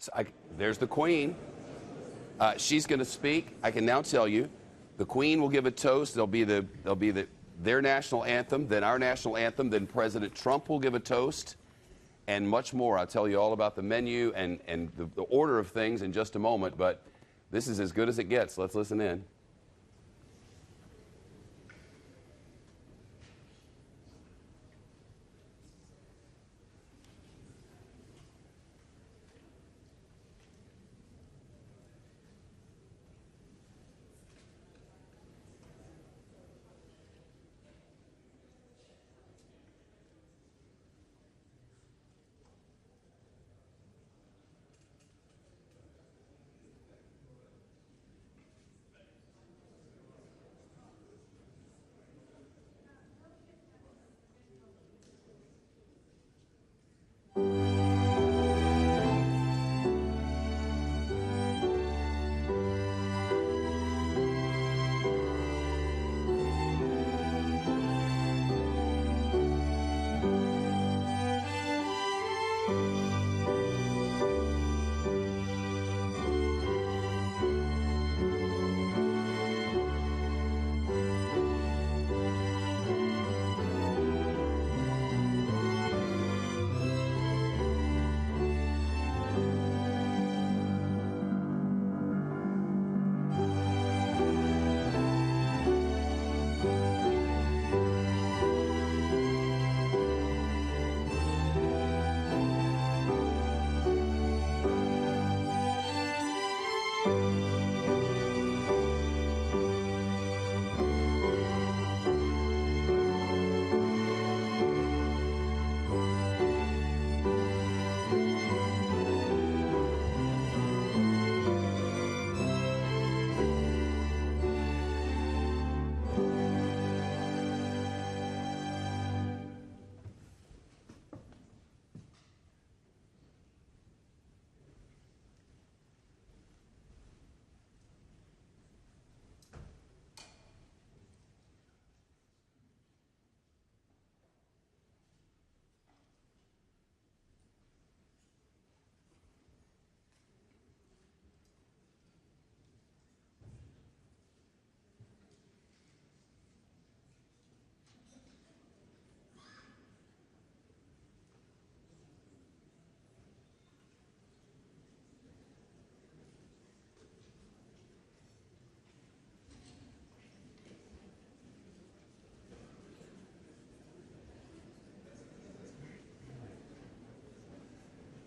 So there's the Queen. She's going to speak. I can now tell you, the Queen will give a toast. There'll be their national anthem, then our national anthem, then President Trump will give a toast, and much more. I'll tell you all about the menu and the order of things in just a moment, but this is as good as it gets. Let's listen in.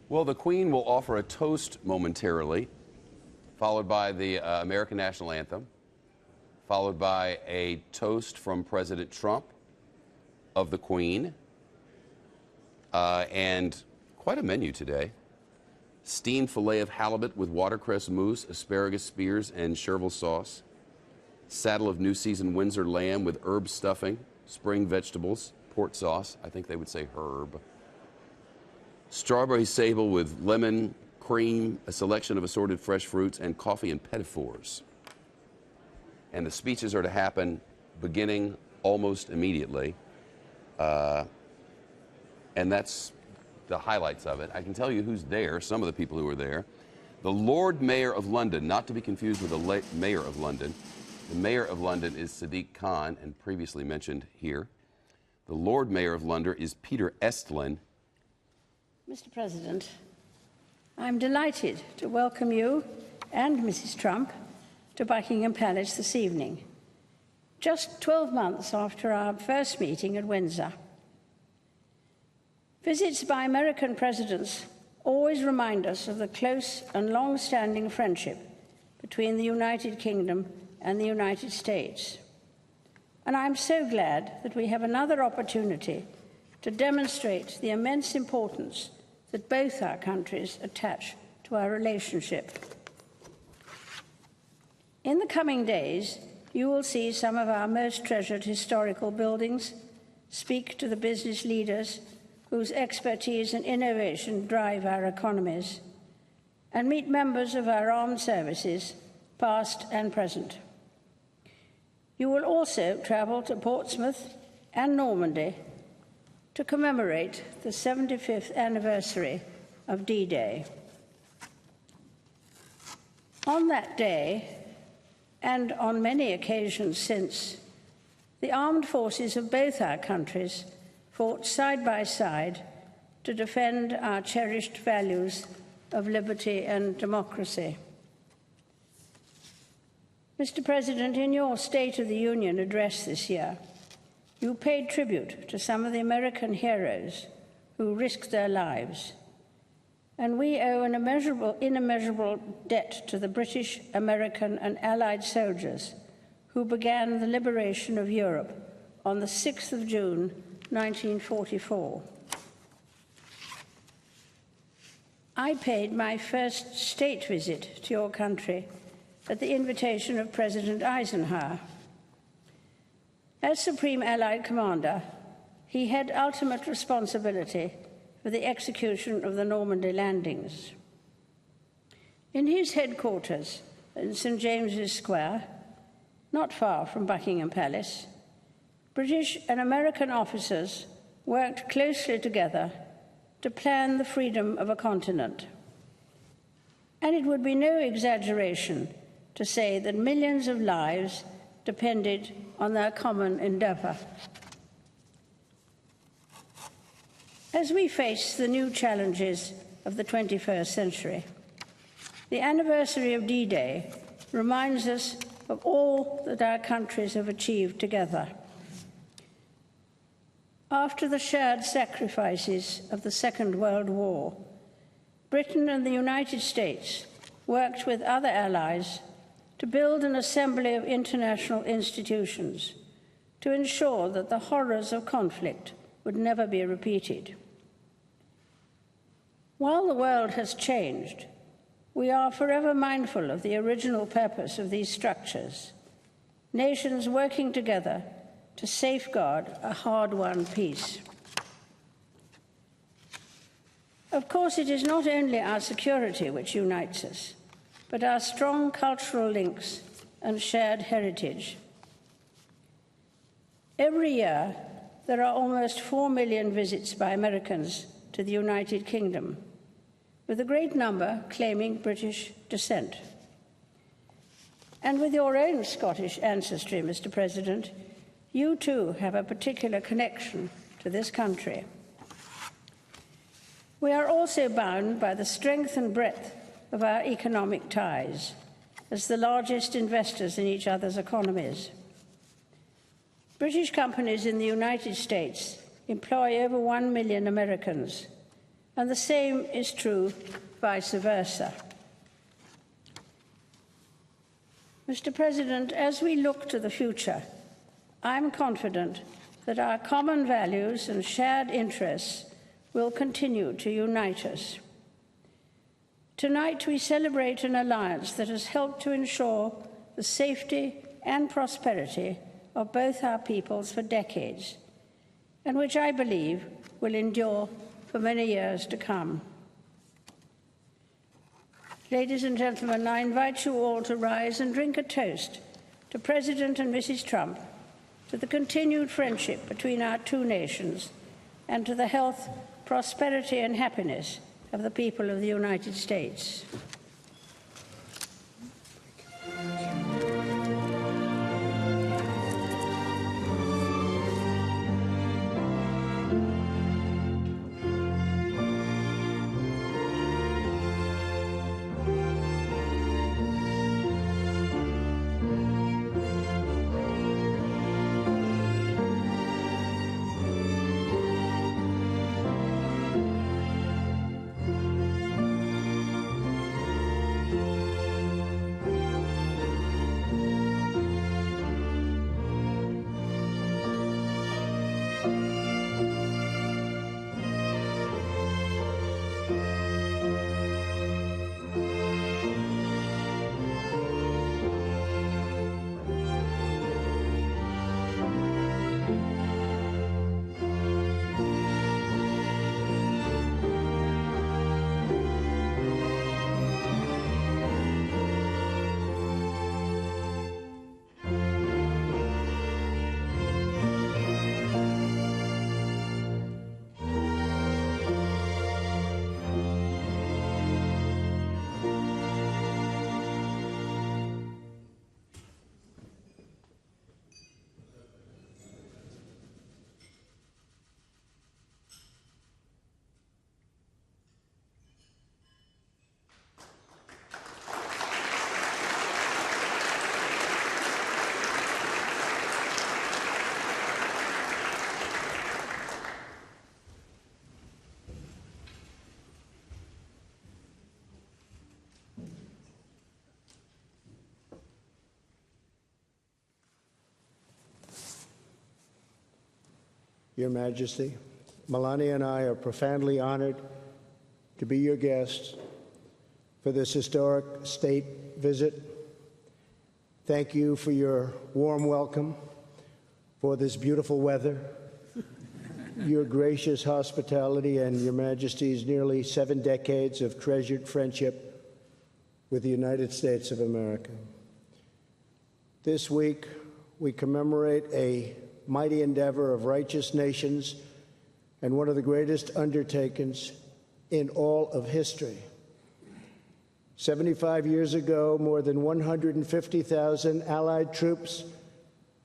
Well, the Queen will offer a toast momentarily, followed by the American national anthem, followed by a toast from President Trump of the Queen, and quite a menu today. Steamed filet of halibut with watercress mousse, asparagus spears, and chervil sauce. Saddle of New Season Windsor lamb with herb stuffing, spring vegetables, port sauce. I think they would say herb. Strawberry sable with lemon, cream, a selection of assorted fresh fruits, and coffee and petit fours. And the speeches are to happen beginning almost immediately. And that's the highlights of it. I can tell you who's there, some of the people who are there. The Lord Mayor of London, not to be confused with the Mayor of London. The Mayor of London is Sadiq Khan, and previously mentioned here. The Lord Mayor of London is Peter Estlin. Mr. President, I'm delighted to welcome you and Mrs. Trump to Buckingham Palace this evening, just 12 months after our first meeting at Windsor. Visits by American presidents always remind us of the close and long-standing friendship between the United Kingdom and the United States. And I'm so glad that we have another opportunity to demonstrate the immense importance that both our countries attach to our relationship. In the coming days, you will see some of our most treasured historical buildings, speak to the business leaders whose expertise and innovation drive our economies, and meet members of our armed services, past and present. You will also travel to Portsmouth and Normandy to commemorate the 75th anniversary of D-Day. On that day, and on many occasions since, the armed forces of both our countries fought side by side to defend our cherished values of liberty and democracy. Mr. President, in your State of the Union address this year, you paid tribute to some of the American heroes who risked their lives, and we owe an immeasurable debt to the British, American, and Allied soldiers who began the liberation of Europe on the 6th of June, 1944. I paid my first state visit to your country at the invitation of President Eisenhower. As Supreme Allied Commander, he had ultimate responsibility for the execution of the Normandy landings. In his headquarters in St. James's Square, not far from Buckingham Palace, British and American officers worked closely together to plan the freedom of a continent. And it would be no exaggeration to say that millions of lives depended on their common endeavor. As we face the new challenges of the 21st century, the anniversary of D-Day reminds us of all that our countries have achieved together. After the shared sacrifices of the Second World War, Britain and the United States worked with other allies to build an assembly of international institutions to ensure that the horrors of conflict would never be repeated. While the world has changed, we are forever mindful of the original purpose of these structures, nations working together to safeguard a hard-won peace. Of course, it is not only our security which unites us, but our strong cultural links and shared heritage. Every year, there are almost 4 million visits by Americans to the United Kingdom, with a great number claiming British descent. And with your own Scottish ancestry, Mr. President, you too have a particular connection to this country. We are also bound by the strength and breadth of our economic ties as the largest investors in each other's economies. British companies in the United States employ over 1 million Americans, and the same is true vice versa. Mr. President, as we look to the future, I'm confident that our common values and shared interests will continue to unite us. Tonight, we celebrate an alliance that has helped to ensure the safety and prosperity of both our peoples for decades, and which I believe will endure for many years to come. Ladies and gentlemen, I invite you all to rise and drink a toast to President and Mrs. Trump, to the continued friendship between our two nations, and to the health, prosperity, and happiness of the people of the United States. Your Majesty, Melania and I are profoundly honored to be your guests for this historic state visit. Thank you for your warm welcome, for this beautiful weather, your gracious hospitality, and Your Majesty's nearly 7 decades of treasured friendship with the United States of America. This week, we commemorate a mighty endeavor of righteous nations and one of the greatest undertakings in all of history. 75 years ago, more than 150,000 Allied troops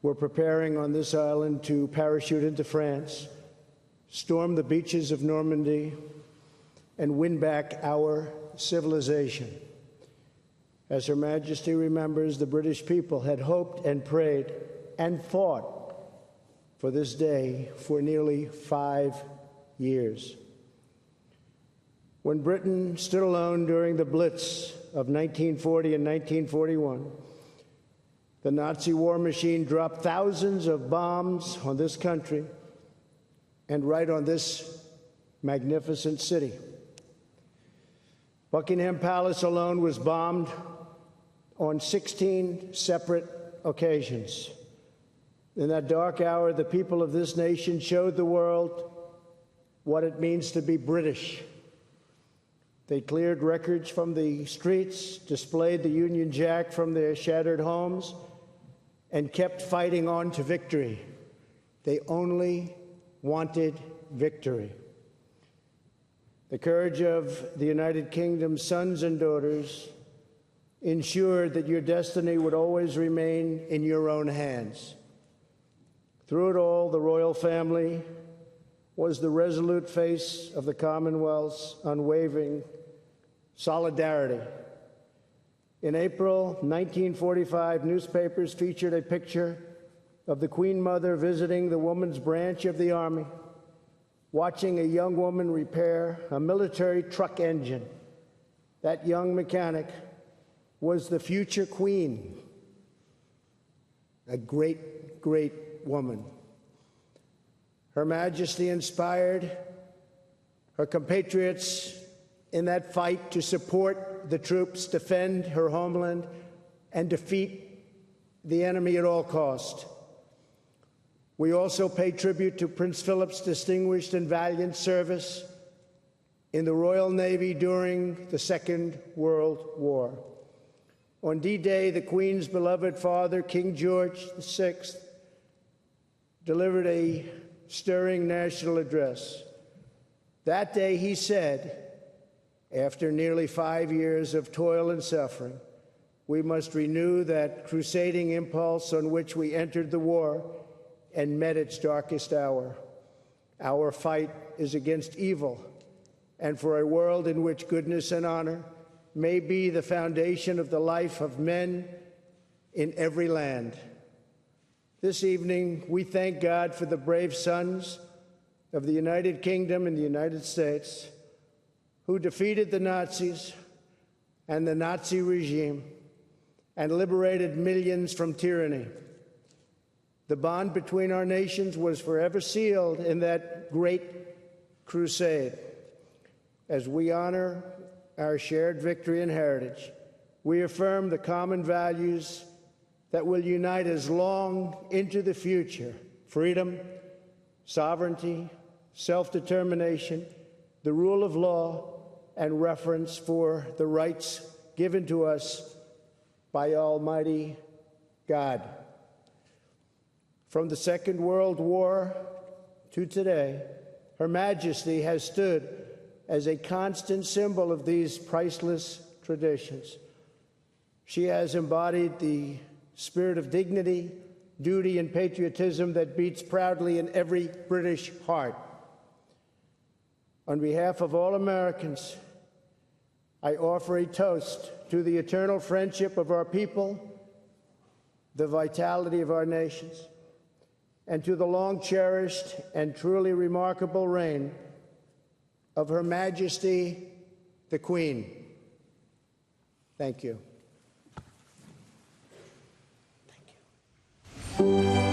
were preparing on this island to parachute into France, storm the beaches of Normandy, and win back our civilization. As Her Majesty remembers, the British people had hoped and prayed and fought for this day for nearly 5 years. When Britain stood alone during the Blitz of 1940 and 1941, the Nazi war machine dropped thousands of bombs on this country and right on this magnificent city. Buckingham Palace alone was bombed on 16 separate occasions. In that dark hour, the people of this nation showed the world what it means to be British. They cleared records from the streets, displayed the Union Jack from their shattered homes, and kept fighting on to victory. They only wanted victory. The courage of the United Kingdom's sons and daughters ensured that your destiny would always remain in your own hands. Through it all, the royal family was the resolute face of the Commonwealth's unwavering solidarity. In April 1945, newspapers featured a picture of the Queen Mother visiting the Women's Branch of the Army, watching a young woman repair a military truck engine. That young mechanic was the future Queen, a great, great woman. Her Majesty inspired her compatriots in that fight to support the troops, defend her homeland, and defeat the enemy at all cost. We also pay tribute to Prince Philip's distinguished and valiant service in the Royal Navy during the Second World War. On D-Day, the Queen's beloved father, King George VI, delivered a stirring national address. That day, he said, after nearly 5 years of toil and suffering, we must renew that crusading impulse on which we entered the war and met its darkest hour. Our fight is against evil and for a world in which goodness and honor may be the foundation of the life of men in every land. This evening, we thank God for the brave sons of the United Kingdom and the United States who defeated the Nazis and the Nazi regime and liberated millions from tyranny. The bond between our nations was forever sealed in that great crusade. As we honor our shared victory and heritage, we affirm the common values that will unite us long into the future: freedom, sovereignty, self-determination, the rule of law, and reverence for the rights given to us by Almighty God. From the Second World War to today, Her Majesty has stood as a constant symbol of these priceless traditions. She has embodied the spirit of dignity, duty, and patriotism that beats proudly in every British heart. On behalf of all Americans, I offer a toast to the eternal friendship of our people, the vitality of our nations, and to the long-cherished and truly remarkable reign of Her Majesty, the Queen. Thank you. Thank you.